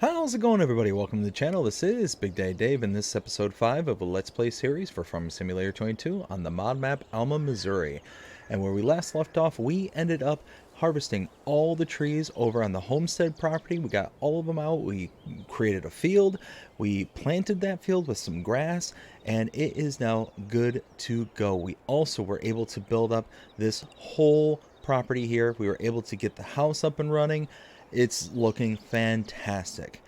How's it going, everybody? Welcome to the channel. This is Big Daddy Dave, and this is episode 5 of a Let's Play series for Farming Simulator 22 on the mod map Alma, Missouri. And where we last left off, we ended up harvesting all the trees over on the homestead property. We got all of them out. We created a field. We planted that field with some grass, and it is now good to go. We also were able to build up this whole property here. We were able to get the house up and running. It's looking fantastic.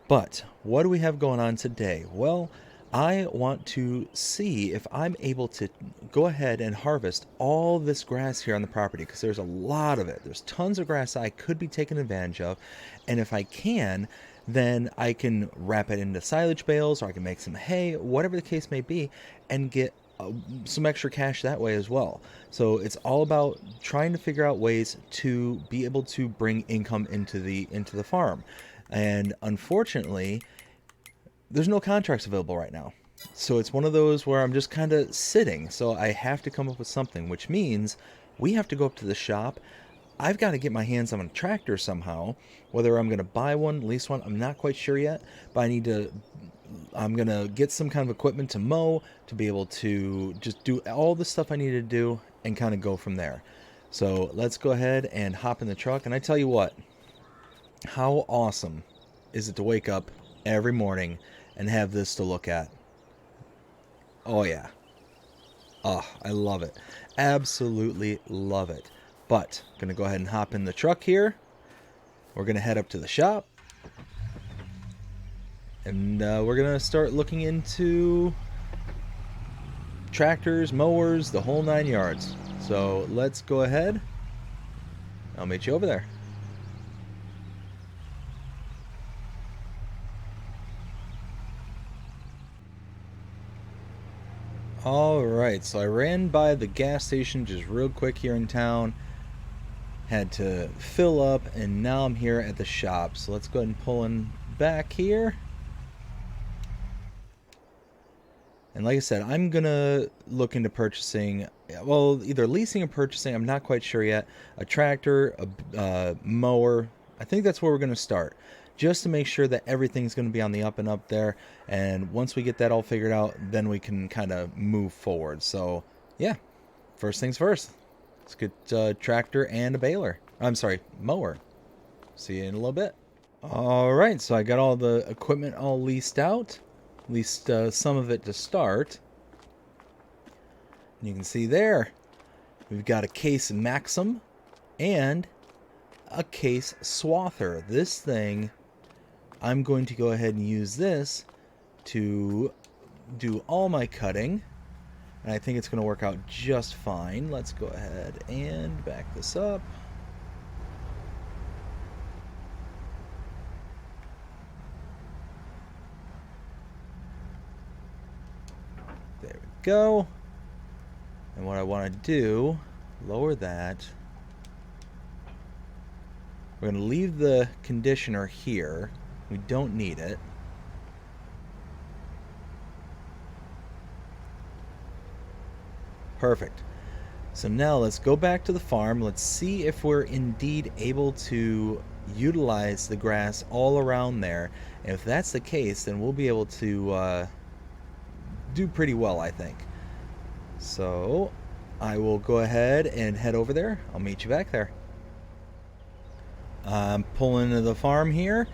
But what do we have going on today? Well, I want to see if I'm able to go ahead and harvest all this grass here on the property, because there's a lot of it. There's tons of grass I could be taking advantage of. And if I can, then I can wrap it into silage bales, or I can make some hay, whatever the case may be, and get some extra cash that way as well. So it's all about trying to figure out ways to be able to bring income into the farm. And unfortunately, there's no contracts available right now. So it's one of those where I'm just kind of sitting. So I have to come up with something, which means we have to go up to the shop. I've got to get my hands on a tractor somehow. Whether I'm going to buy one, lease one, I'm not quite sure yet. But I'm going to get some kind of equipment to mow, to be able to just do all the stuff I need to do and kind of go from there. So let's go ahead and hop in the truck. And I tell you what, how awesome is it to wake up every morning and have this to look at? Oh yeah. Oh, I love it. Absolutely love it. But I'm going to go ahead and hop in the truck here. We're going to head up to the shop. And we're going to start looking into tractors, mowers, the whole 9 yards. So let's go ahead. I'll meet you over there. Alright, so I ran by the gas station just real quick here in town. Had to fill up, and now I'm here at the shop. So let's go ahead and pull in back here. And like I said, I'm going to look into purchasing, well, either leasing or purchasing, I'm not quite sure yet, a tractor, a mower. I think that's where we're going to start, just to make sure that everything's going to be on the up and up there. And once we get that all figured out, then we can kind of move forward. So, yeah, first things first. Let's get a tractor and a baler. I'm sorry, mower. See you in a little bit. All right, so I got all the equipment all leased out. At least some of it to start. And you can see there, we've got a case Maxim and a case Swather. This thing, I'm going to go ahead and use this to do all my cutting. And I think it's going to work out just fine. Let's go ahead and back this up. There we go. And what I want to do, lower that. We're going to leave the conditioner here. We don't need it. Perfect. So now let's go back to the farm. Let's see if we're indeed able to utilize the grass all around there. And if that's the case, then we'll be able to do pretty well, I think. So I will go ahead and head over there. I'll meet you back there. I'm pulling into the farm here,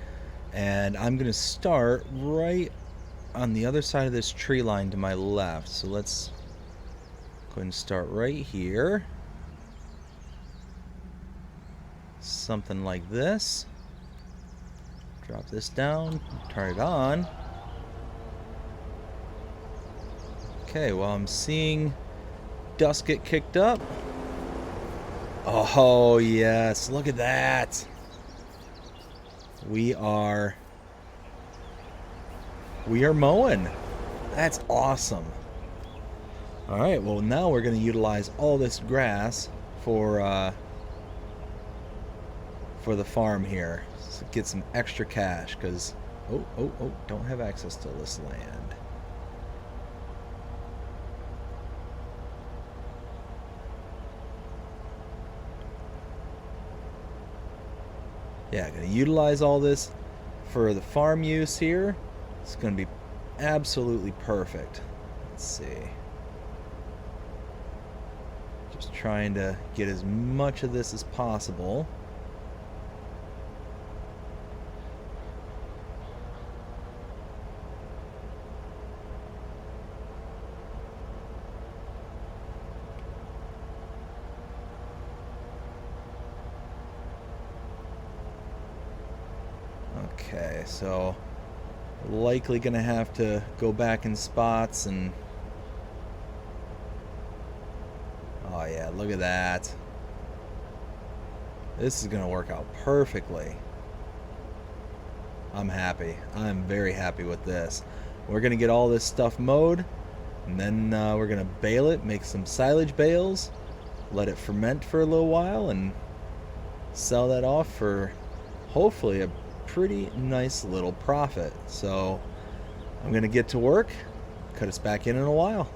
and I'm going to start right on the other side of this tree line to my left. So let's go ahead and start right here. Something like this. Drop this down, turn it on. Okay, well, I'm seeing dust get kicked up. Oh, yes, look at that. We are mowing. That's awesome. All right, well, now we're going to utilize all this grass for the farm here. So get some extra cash, because don't have access to this land. Yeah, gonna utilize all this for the farm use here, it's going to be absolutely perfect. Let's see. Just trying to get as much of this as possible. Okay, so likely gonna have to go back in spots and... Oh yeah, look at that. This is gonna work out perfectly. I'm happy. I'm very happy with this. We're gonna get all this stuff mowed, and then we're gonna bale it, make some silage bales, let it ferment for a little while, and sell that off for hopefully a pretty nice little profit. So I'm gonna get to work, cut us back in a while.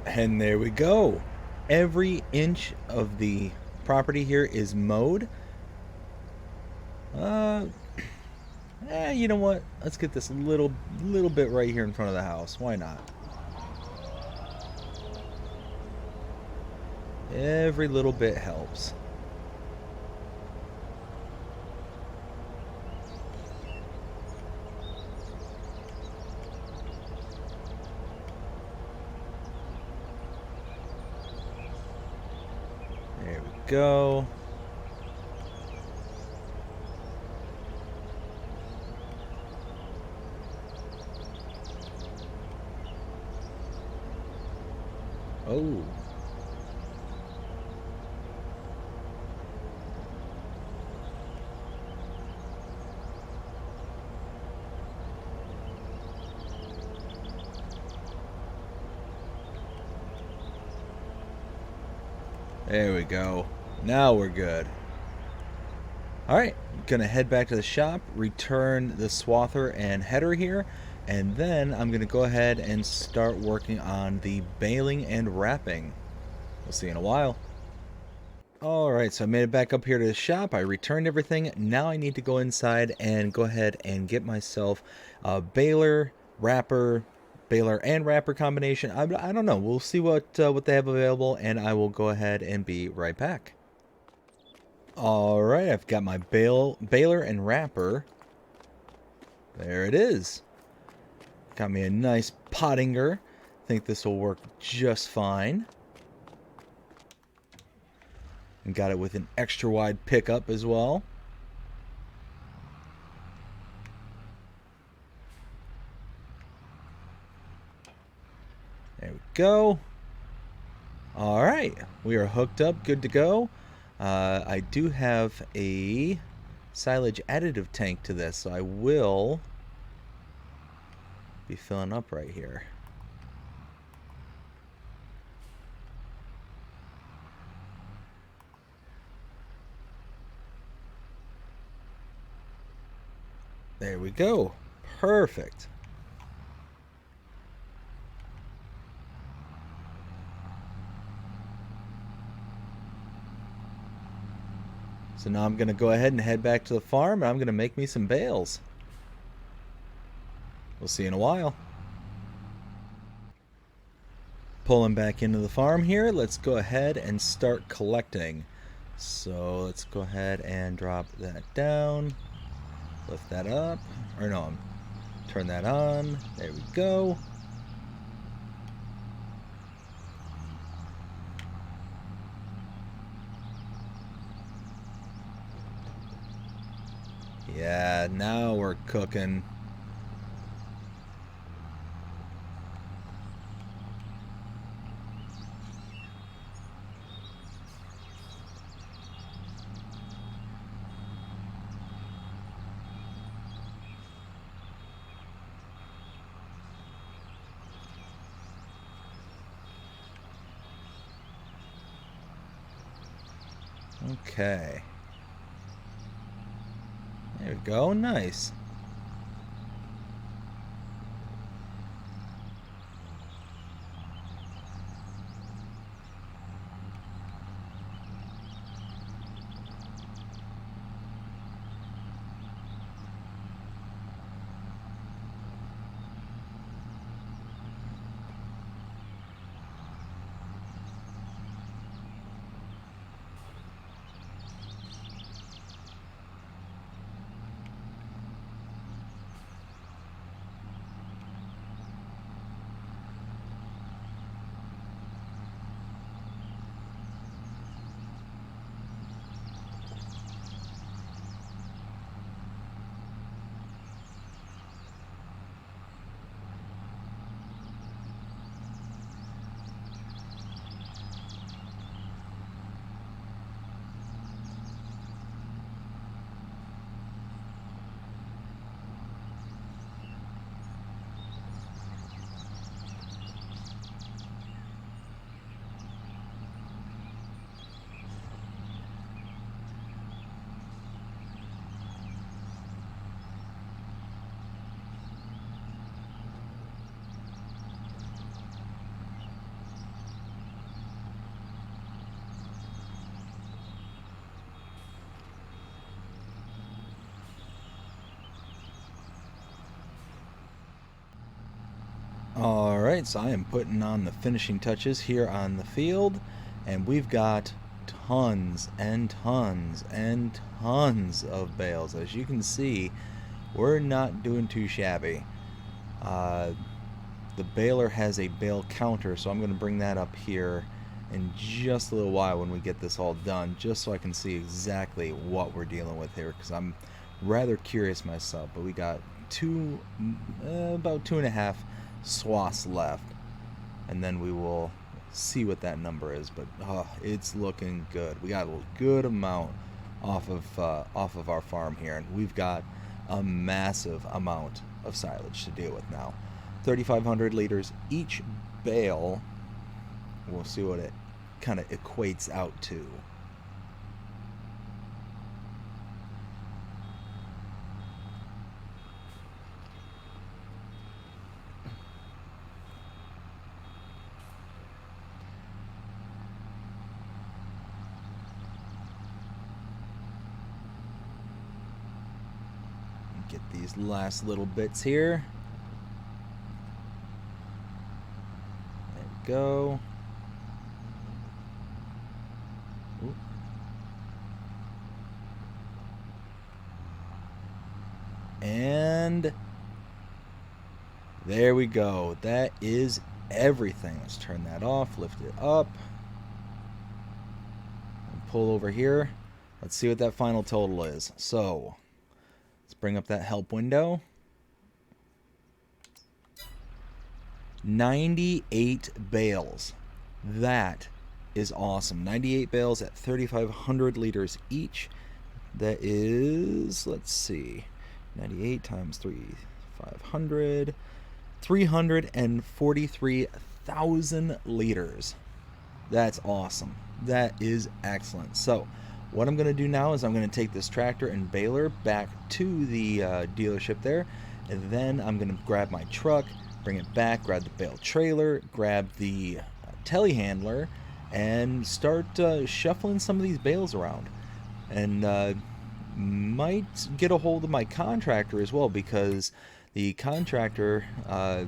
And there we go. Every inch of the property here is mowed. You know what? Let's get this little bit right here in front of the house. Why not? Every little bit helps. There we go. Oh. There we go. Now we're good. Alright, gonna head back to the shop, return the swather and header here, and then I'm gonna go ahead and start working on the baling and wrapping. We'll see you in a while. Alright, so I made it back up here to the shop. I returned everything. Now I need to go inside and go ahead and get myself a baler, wrapper, baler and wrapper combination. I don't know. We'll see what they have available, and I will go ahead and be right back. Alright, I've got my baler and wrapper. There it is. Got me a nice Pottinger. Think this will work just fine. And got it with an extra wide pickup as well. There we go. Alright, we are hooked up, good to go. I do have a silage additive tank to this, so I will be filling up right here. There we go. Perfect. So now I'm going to go ahead and head back to the farm, and I'm going to make me some bales. We'll see you in a while. Pulling back into the farm here, let's go ahead and start collecting. So let's go ahead and drop that down. Lift that up. Or no, turn that on. There we go. Yeah, now we're cooking. Okay. There we go. Nice. Alright, so I am putting on the finishing touches here on the field, and we've got tons and tons and tons of bales. As you can see, we're not doing too shabby. The baler has a bale counter, so I'm going to bring that up here in just a little while when we get this all done, just so I can see exactly what we're dealing with here, because I'm rather curious myself. But we got about 2.5 swaths left, and then we will see what that number is. But it's looking good. We got a good amount off of our farm here, and we've got a massive amount of silage to deal with now. 3,500 liters each bale. We'll see what it kind of equates out to. Get these last little bits here. There we go. Ooh. And there we go. That is everything. Let's turn that off, lift it up, and pull over here. Let's see what that final total is. So let's bring up that help window. 98 bales. That is awesome. 98 bales at 3,500 liters each. That is, let's see, 98 times 3,500, 343,000 liters. That's awesome. That is excellent. So what I'm going to do now is I'm going to take this tractor and baler back to the dealership there, and then I'm going to grab my truck, bring it back, grab the bale trailer, grab the telehandler, and start shuffling some of these bales around. And might get a hold of my contractor as well, because the contractor, I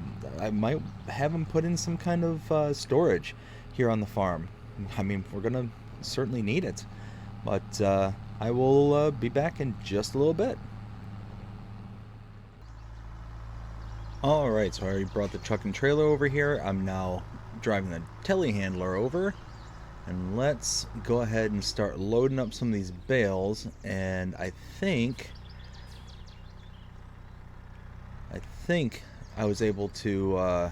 might have him put in some kind of storage here on the farm. I mean, we're going to certainly need it. But I will be back in just a little bit. Alright, so I already brought the truck and trailer over here. I'm now driving the telehandler over. And let's go ahead and start loading up some of these bales. And I think I was able to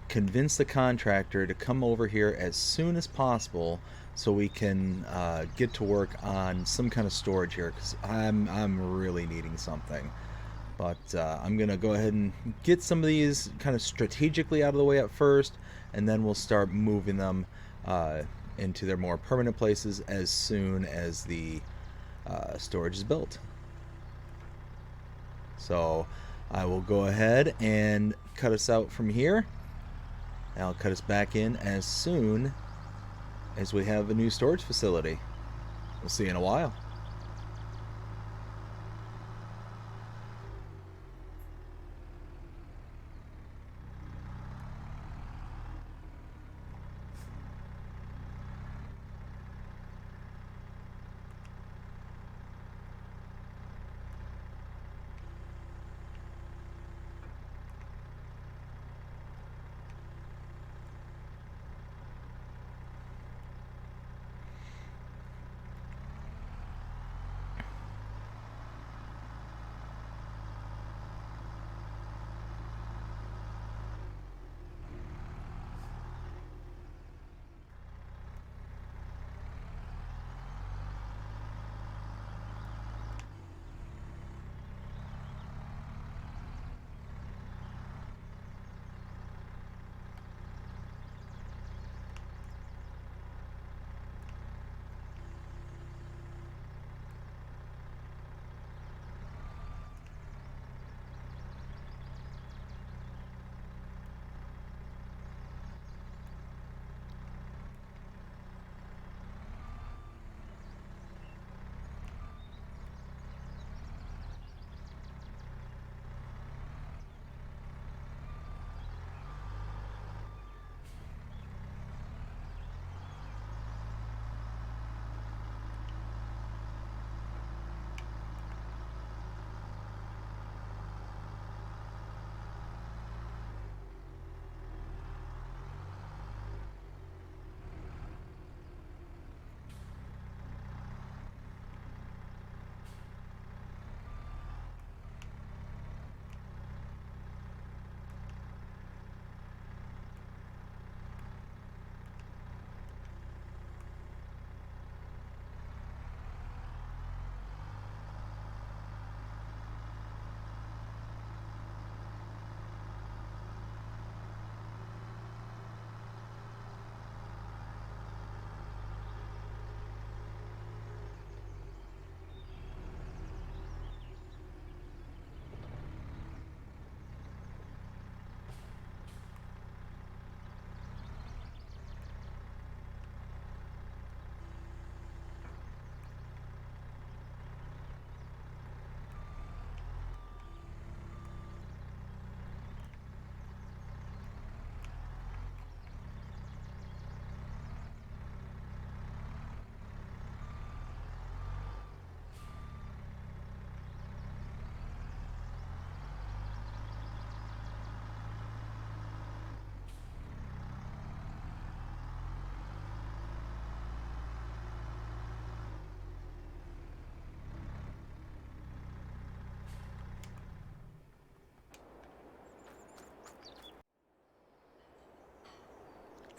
convince the contractor to come over here as soon as possible so we can get to work on some kind of storage here, because I'm really needing something. But I'm gonna go ahead and get some of these kind of strategically out of the way at first, and then we'll start moving them into their more permanent places as soon as the storage is built. So I will go ahead and cut us out from here. I'll cut us back in as soon as we have a new storage facility. We'll see you in a while.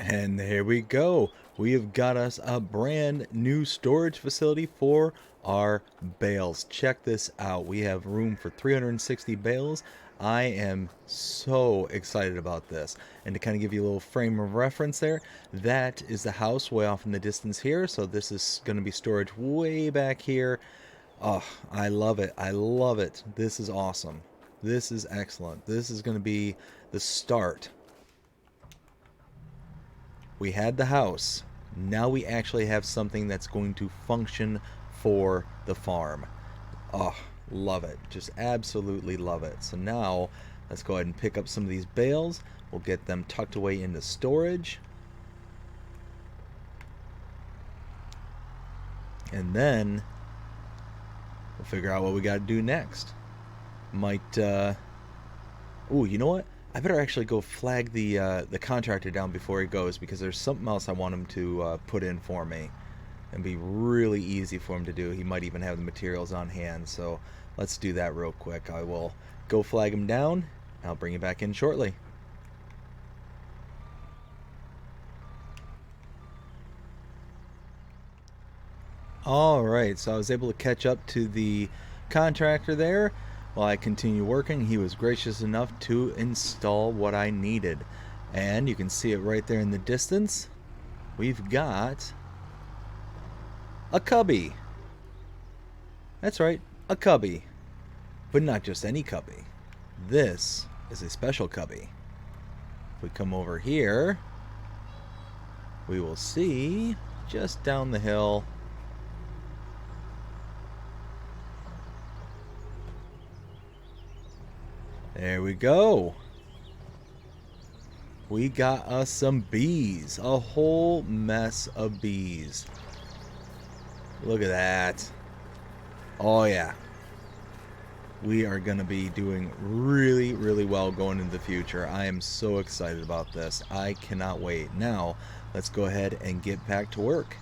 And here we go. We have got us a brand new storage facility for our bales. Check this out. We have room for 360 bales. I am so excited about this. And to kind of give you a little frame of reference there, that is the house way off in the distance here. So this is going to be storage way back here. Oh, I love it. I love it. This is awesome. This is excellent. This is going to be the start. We had the house. Now we actually have something that's going to function for the farm. Oh, love it. Just absolutely love it. So now let's go ahead and pick up some of these bales. We'll get them tucked away into storage. And then we'll figure out what we got to do next. Might, ooh, you know what? I better actually go flag the contractor down before he goes, because there's something else I want him to put in for me and be really easy for him to do. He might even have the materials on hand, so let's do that real quick. I will go flag him down. I'll bring you back in shortly. Alright, so I was able to catch up to the contractor there. While I continue working, he was gracious enough to install what I needed. And you can see it right there in the distance. We've got a cubby. That's right, a cubby. But not just any cubby. This is a special cubby. If we come over here, we will see just down the hill there we go. We got us some bees. A whole mess of bees. Look at that. Oh yeah. We are going to be doing really, really well going into the future. I am so excited about this. I cannot wait. Now, let's go ahead and get back to work.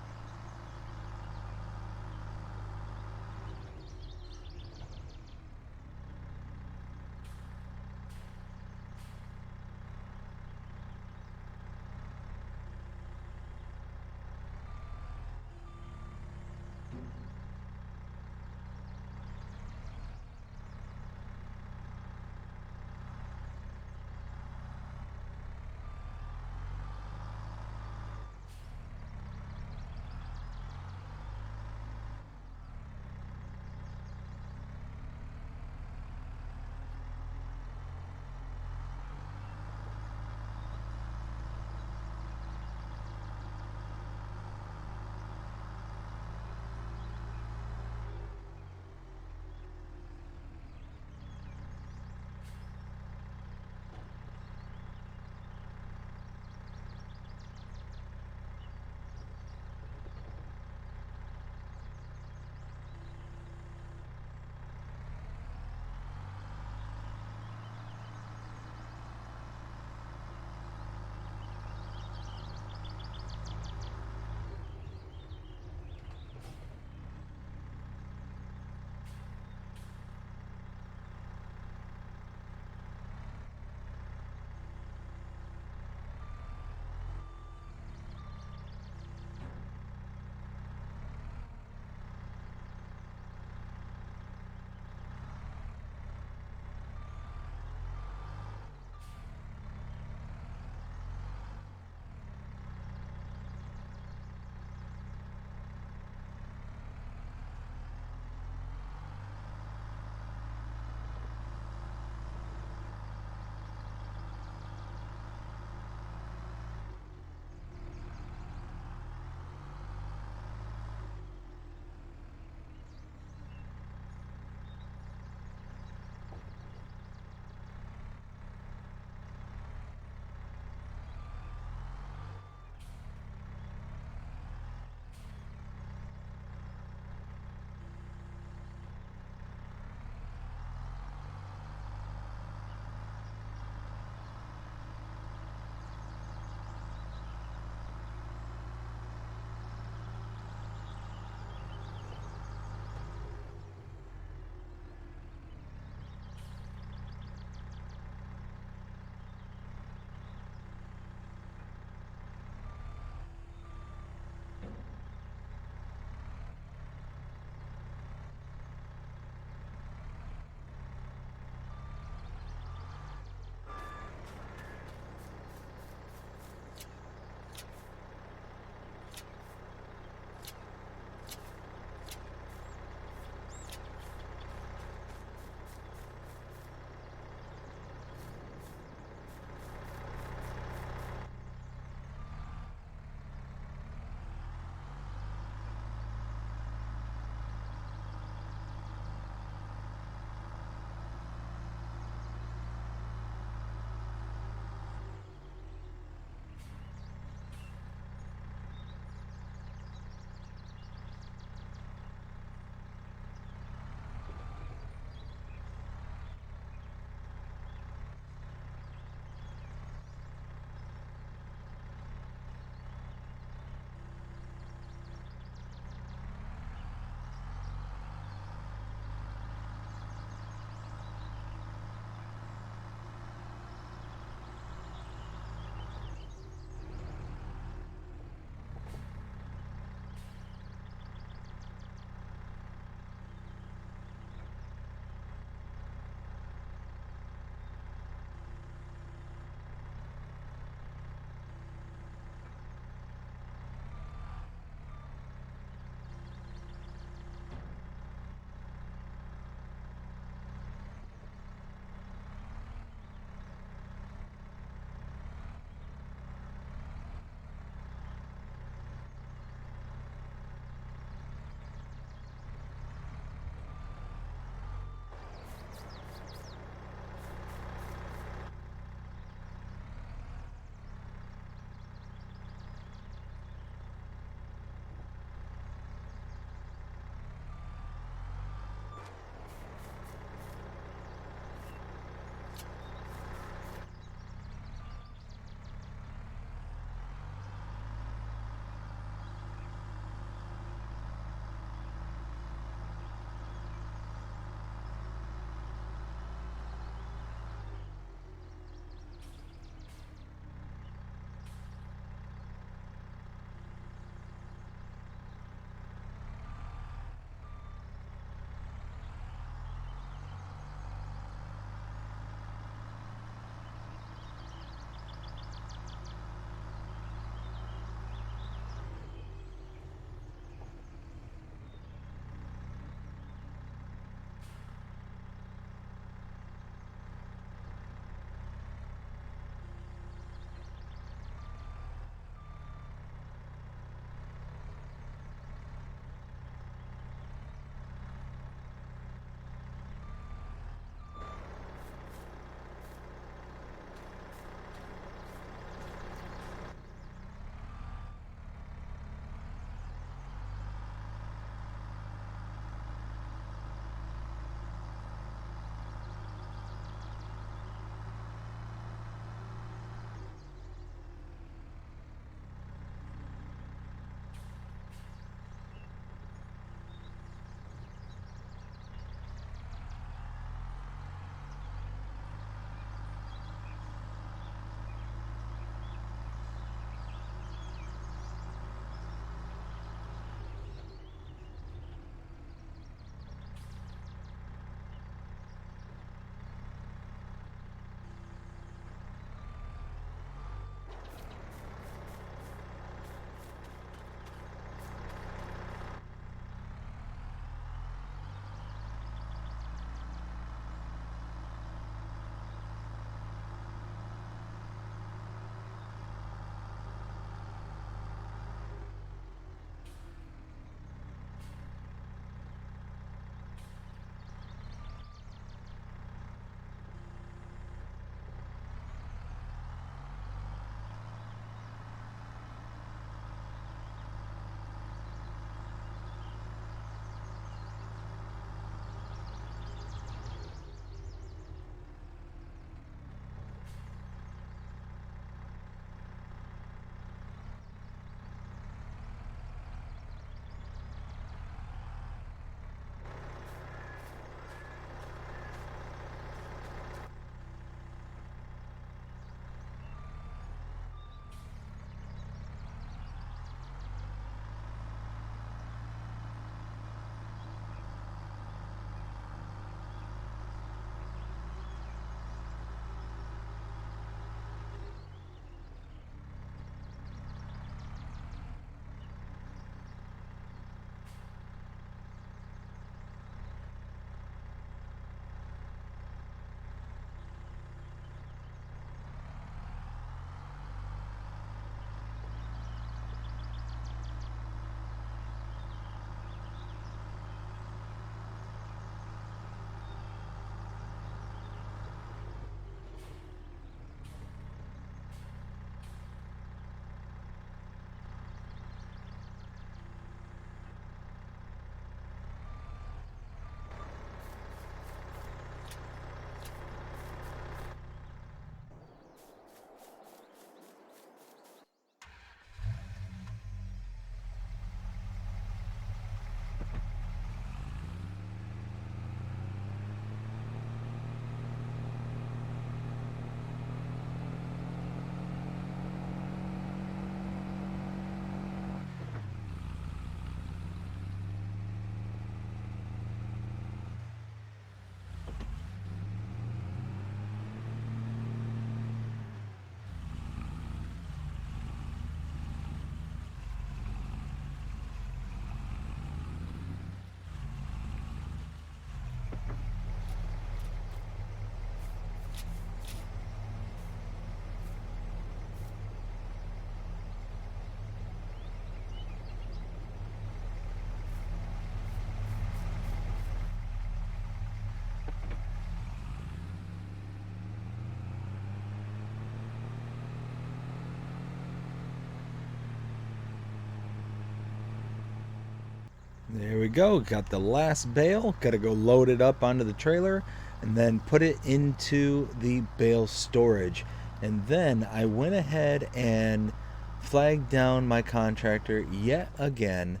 There we go. Got the last bale. Got to go load it up onto the trailer and then put it into the bale storage. And then I went ahead and flagged down my contractor yet again.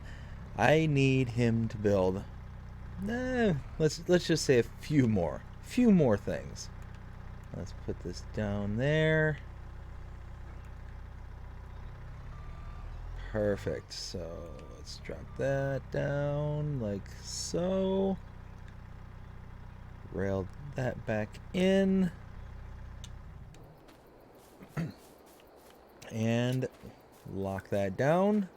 I need him to build, let's just say a few more things. Let's put this down there. Perfect. So let's drop that down like so. Rail that back in. And lock that down.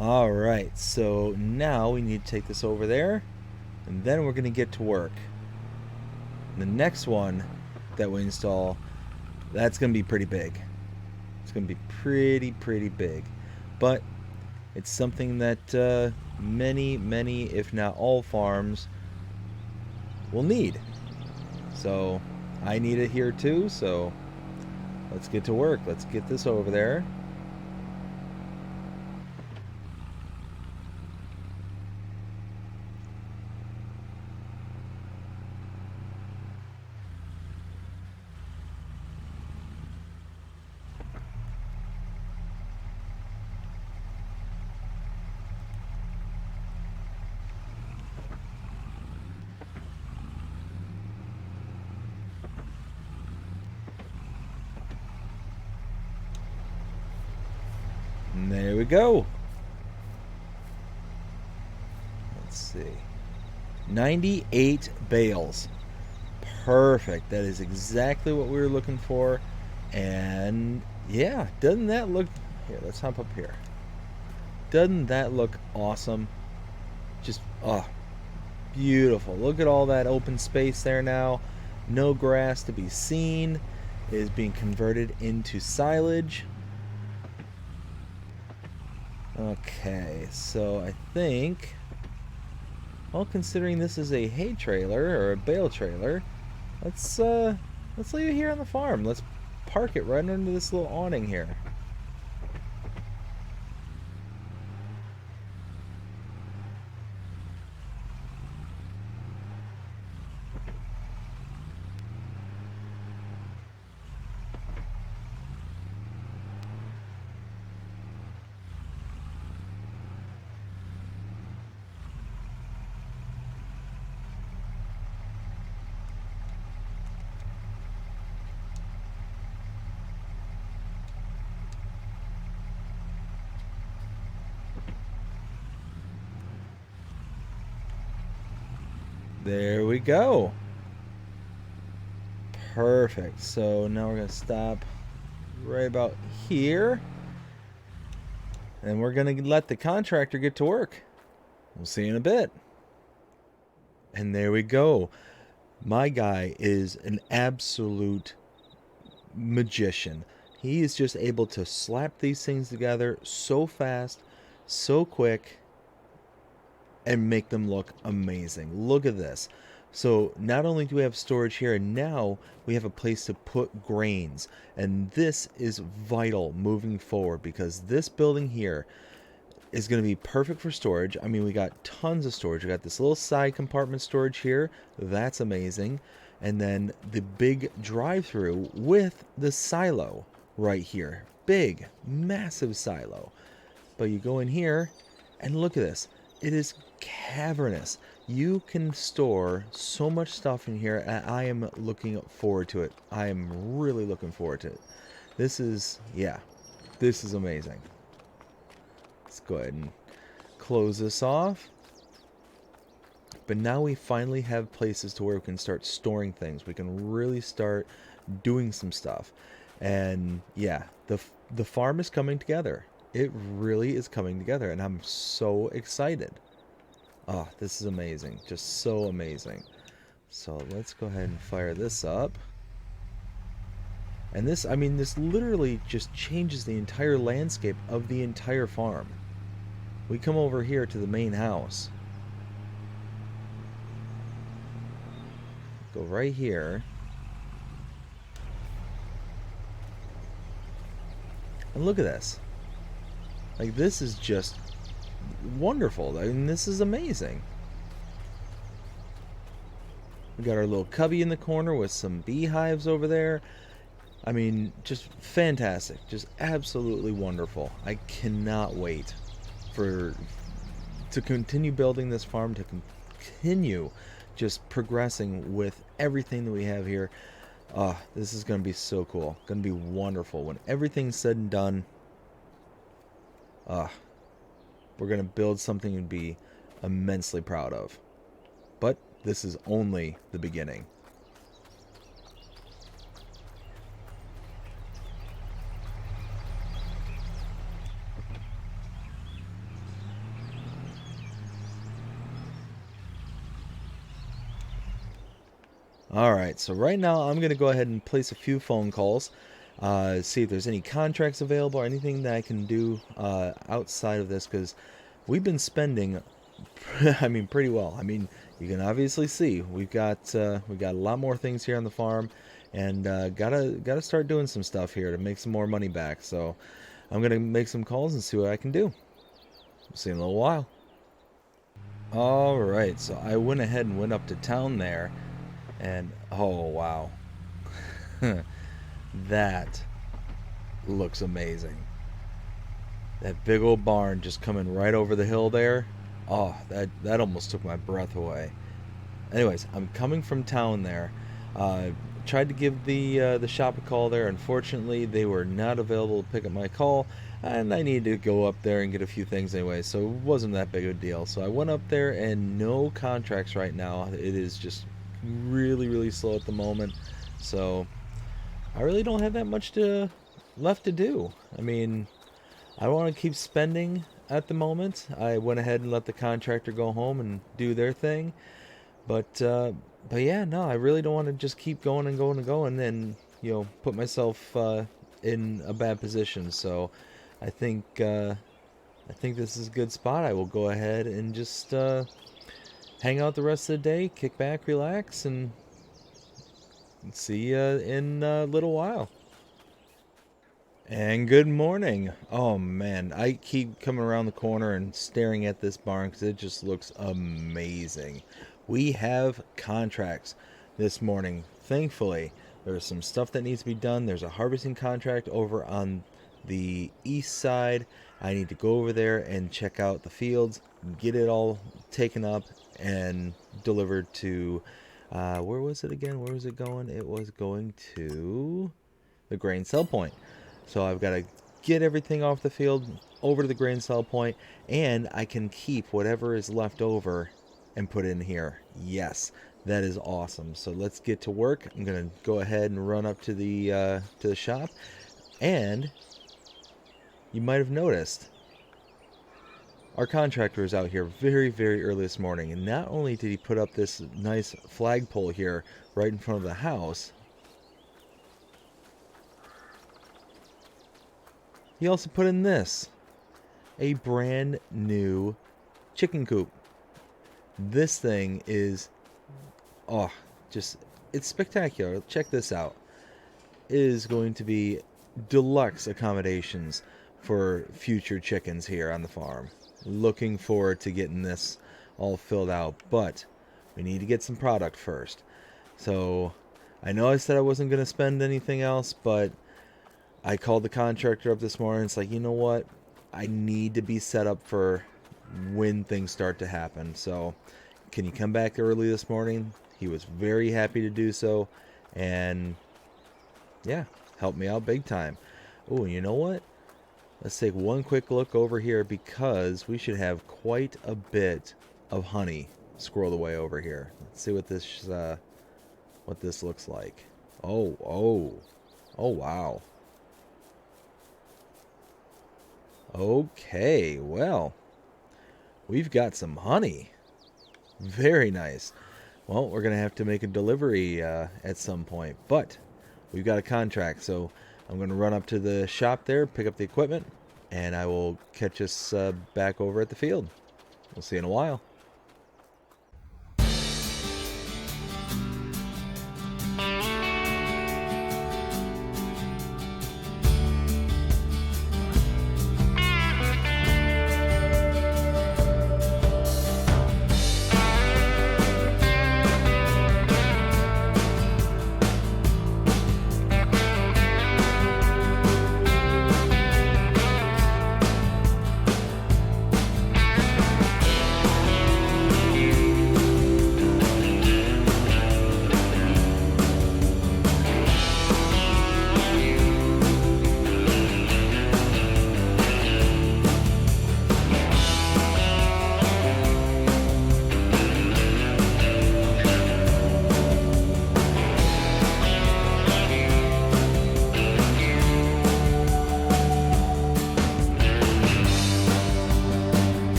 Alright, so now we need to take this over there. And then we're going to get to work. The next one that we install, that's going to be pretty big. It's going to be pretty big. But it's something that many, if not all farms will need. So I need it here too, so let's get to work. Let's get this over there. And there we go. Let's see. 98 bales. Perfect. That is exactly what we were looking for. And yeah, doesn't that look... Here, let's hop up here. Doesn't that look awesome? Just, oh, beautiful. Look at all that open space there now. No grass to be seen. It is being converted into silage. Okay, so I think, well, considering this is a hay trailer or a bale trailer, let's leave it here on the farm. Let's park it right under this little awning here. There we go. Perfect. So now we're going to stop right about here. And we're going to let the contractor get to work. We'll see you in a bit. And there we go. My guy is an absolute magician. He is just able to slap these things together so fast, so quick, and make them look amazing. Look at this. So not only do we have storage here, and now we have a place to put grains. And this is vital moving forward, because this building here is going to be perfect for storage. I mean, we got tons of storage. We got this little side compartment storage here. That's amazing. And then the big drive-through with the silo right here. Big, massive silo. But you go in here and look at this. It is cavernous. You can store so much stuff in here, and I am looking forward to it. I am really looking forward to it. This is, yeah, this is amazing. Let's go ahead and close this off. But now we finally have places to where we can start storing things. We can really start doing some stuff. And yeah, the farm is coming together. It really is coming together, and I'm so excited. Oh, this is amazing. Just so amazing. So let's go ahead and fire this up. And this, I mean, this literally just changes the entire landscape of the entire farm. We come over here to the main house. Go right here. And look at this. Like, this is just wonderful. I mean, this is amazing. We got our little cubby in the corner with some beehives over there. I mean, just fantastic. Just absolutely wonderful. I cannot wait for to continue building this farm, to continue just progressing with everything that we have here. This is going to be so cool. Going to be wonderful. When everything's said and done, we're going to build something and be immensely proud of. But this is only the beginning. Alright, so right now I'm going to go ahead and place a few phone calls, see if there's any contracts available or anything that I can do outside of this, because we've been spending, I mean, pretty well. I mean, you can obviously see we've got a lot more things here on the farm, and gotta start doing some stuff here to make some more money back. So I'm gonna make some calls and see what I can do. See you in a little while. Alright, so I went ahead and went up to town there. And, oh, wow. That looks amazing. That big old barn just coming right over the hill there. Oh, that almost took my breath away. Anyways, I'm coming from town there. Tried to give the shop a call there. Unfortunately, they were not available to pick up my call. And I needed to go up there and get a few things anyway. So it wasn't that big of a deal. So I went up there, and no contracts right now. It is just really slow at the moment, so I really don't have that much left to do. I mean, I want to keep spending at the moment. I went ahead and let the contractor go home and do their thing, but yeah, no, I really don't want to just keep going and going and going and put myself in a bad position. So I think this is a good spot. I will go ahead and just hang out the rest of the day, kick back, relax, and see you in a little while. And good morning. Oh man, I keep coming around the corner and staring at this barn because it just looks amazing. We have contracts this morning. Thankfully, there's some stuff that needs to be done. There's a harvesting contract over on the east side. I need to go over there and check out the fields, get it all taken up and delivered to where was it again? Where was it going? It was going to the grain sell point. So I've got to get everything off the field over to the grain sell point, and I can keep whatever is left over and put it in here. Yes, that is awesome. So let's get to work. I'm gonna go ahead and run up to the shop, and you might have noticed our contractor is out here very early this morning, and not only did he put up this nice flagpole here right in front of the house, he also put in this, a brand new chicken coop. This thing is, it's spectacular. Check this out. It is going to be deluxe accommodations for future chickens here on the farm. Looking forward to getting this all filled out, but we need to get some product first. So I know I said I wasn't going to spend anything else, but I called the contractor up this morning. It's like, you know what? I need to be set up for when things start to happen. So can you come back early this morning? He was very happy to do so, and yeah, helped me out big time. Oh, you know what? Let's take one quick look over here, because we should have quite a bit of honey squirreled away over here. Let's see what this looks like. Oh wow. Okay, well, we've got some honey. Very nice. Well, we're going to have to make a delivery at some point, but we've got a contract, so I'm going to run up to the shop there, pick up the equipment, and I will catch us back over at the field. We'll see you in a while.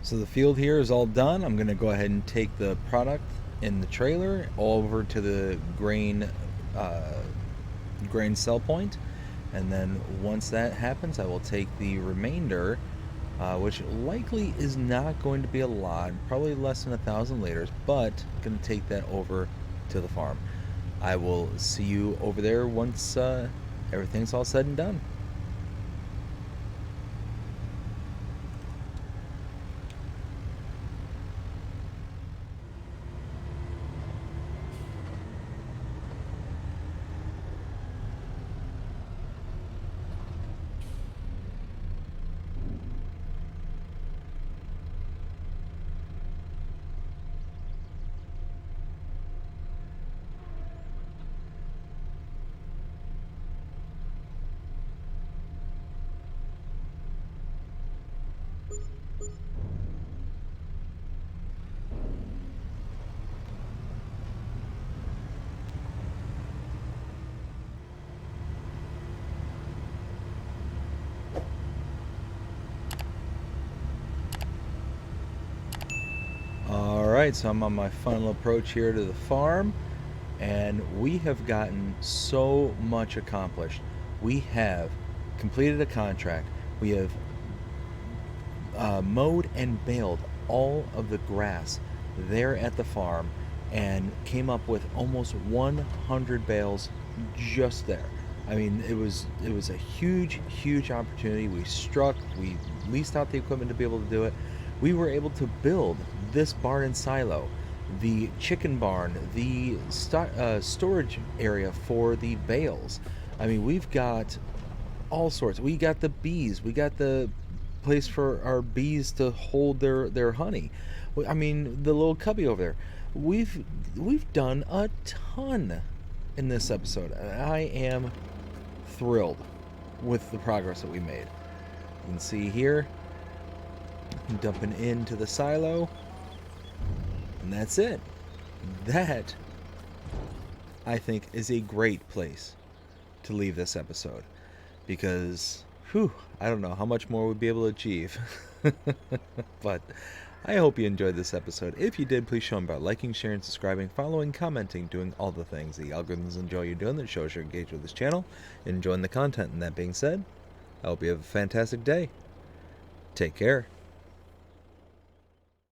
So the field here is all done. I'm going to go ahead and take the product in the trailer over to the uh, grain sell point, and then once that happens, I will take the remainder, which likely is not going to be a lot, probably less than 1,000 liters, but I'm going to take that over to the farm. I will see you over there once everything's all said and done. Alright, so I'm on my final approach here to the farm, and we have gotten so much accomplished. We have completed a contract. We have mowed and baled all of the grass there at the farm and came up with almost 100 bales just there. I mean, it was a huge opportunity. We struck, we leased out the equipment to be able to do it. We were able to build this barn and silo, the chicken barn, the storage area for the bales. I mean, we've got all sorts. We got the bees. We got the place for our bees to hold their honey. I mean, the little cubby over there. We've done a ton in this episode, and I am thrilled with the progress that we made. You can see here, I'm dumping into the silo, and that's it. That, I think, is a great place to leave this episode, because I don't know how much more we'd be able to achieve. But I hope you enjoyed this episode. If you did, please show them by liking, sharing, subscribing, following, commenting, doing all the things the algorithms enjoy you doing that shows you're engaged with this channel and enjoying the content. And that being said, I hope you have a fantastic day. Take care.